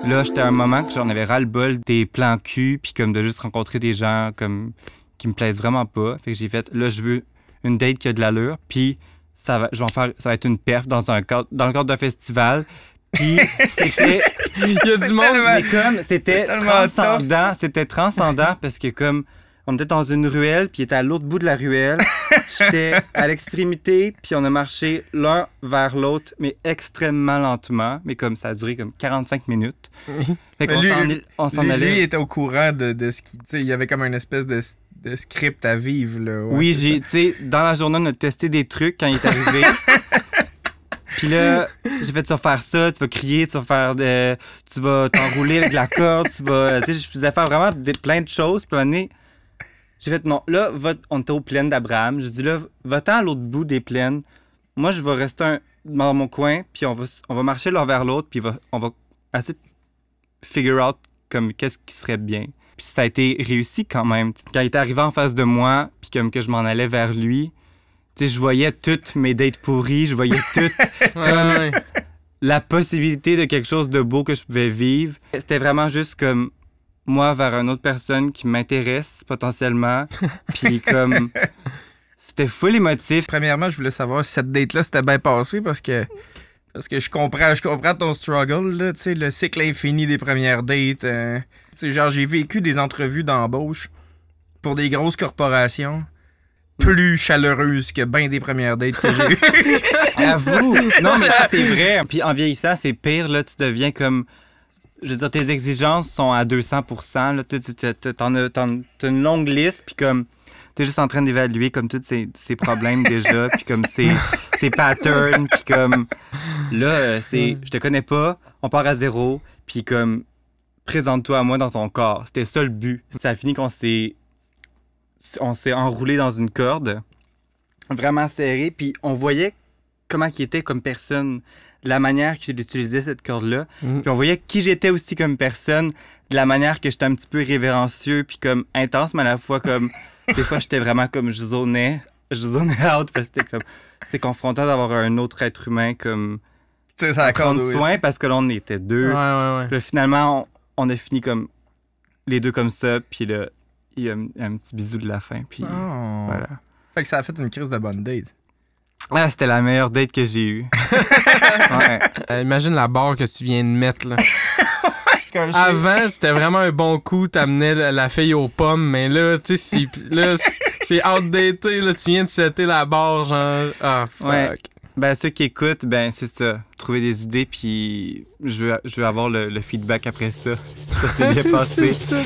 Là, j'étais à un moment que j'en avais ras-le-bol des plans cul, puis comme de juste rencontrer des gens comme qui me plaisent vraiment pas. Fait que j'ai fait, là, je veux une date qui a de l'allure, puis ça va être une perf dans le cadre d'un festival. Puis c'était... Il y a du monde, mais comme c'était transcendant parce que comme on était dans une ruelle, puis il était à l'autre bout de la ruelle. J'étais à l'extrémité, puis on a marché l'un vers l'autre, mais extrêmement lentement. Mais comme ça a duré comme 45 minutes. Fait qu'on on s'en allait. Lui, il était au courant de ce qui... Il y avait comme une espèce de script à vivre. Là. Ouais, oui, dans la journée, on a testé des trucs quand il est arrivé. Puis là, j'ai fait, tu vas faire ça, tu vas crier, tu vas t'enrouler avec la corde, je faisais faire vraiment plein de choses. Puis à un moment donné, j'ai fait, non, là, on était aux plaines d'Abraham. J'ai dit, là, va-t'en à l'autre bout des plaines. Moi, je vais rester dans mon coin, puis on va marcher l'un vers l'autre, puis on va essayer de figure out comme qu'est-ce qui serait bien. Puis ça a été réussi quand même. Quand il est arrivé en face de moi, puis comme que je m'en allais vers lui, tu sais, je voyais toutes mes dates pourries, je voyais toutes comme la possibilité de quelque chose de beau que je pouvais vivre. C'était vraiment juste comme moi vers une autre personne qui m'intéresse potentiellement. Puis comme... C'était full émotif. Premièrement, je voulais savoir si cette date-là s'était bien passée parce que je comprends ton struggle, là, tu sais, le cycle infini des premières dates. Tu sais, genre, j'ai vécu des entrevues d'embauche pour des grosses corporations plus chaleureuses que bien des premières dates que j'ai eues. Avoue! Non, mais c'est vrai. Puis en vieillissant, c'est pire, là, tu deviens comme... Je veux dire, tes exigences sont à 200%. Là, t'as une longue liste, puis comme... T'es juste en train d'évaluer comme tous ces problèmes déjà, puis comme ces patterns, puis comme... Là, je te connais pas, on part à zéro, puis comme... Présente-toi à moi dans ton corps. C'était ça le but. Ça a fini qu'on s'est enroulé dans une corde, vraiment serré, puis on voyait comment il était comme personne, la manière qu'il utilisait cette corde-là, puis on voyait qui j'étais aussi comme personne, de la manière que j'étais un petit peu révérencieux, puis comme intense, mais à la fois comme... Des fois, j'étais vraiment comme je zonais out, parce que c'était confrontant d'avoir un autre être humain comme... Tu sais, ça prendre soin, parce que là, on était deux. Ouais. Puis là, finalement, on a fini comme les deux comme ça, puis là, il y a un petit bisou de la fin, puis voilà. Fait que ça a fait une crise de bonne date. Ah, c'était la meilleure date que j'ai eue. Ouais. Imagine la barre que tu viens de mettre, là. Avant, c'était vraiment un bon coup, t'amenais la fille aux pommes, mais là, tu sais, c'est outdated, là, tu viens de setter la barre, genre, fuck. Ouais. Ben, ceux qui écoutent, ben, c'est ça. Trouver des idées, puis je veux avoir le feedback après ça. Si ça s'est bien passé. C'est ça.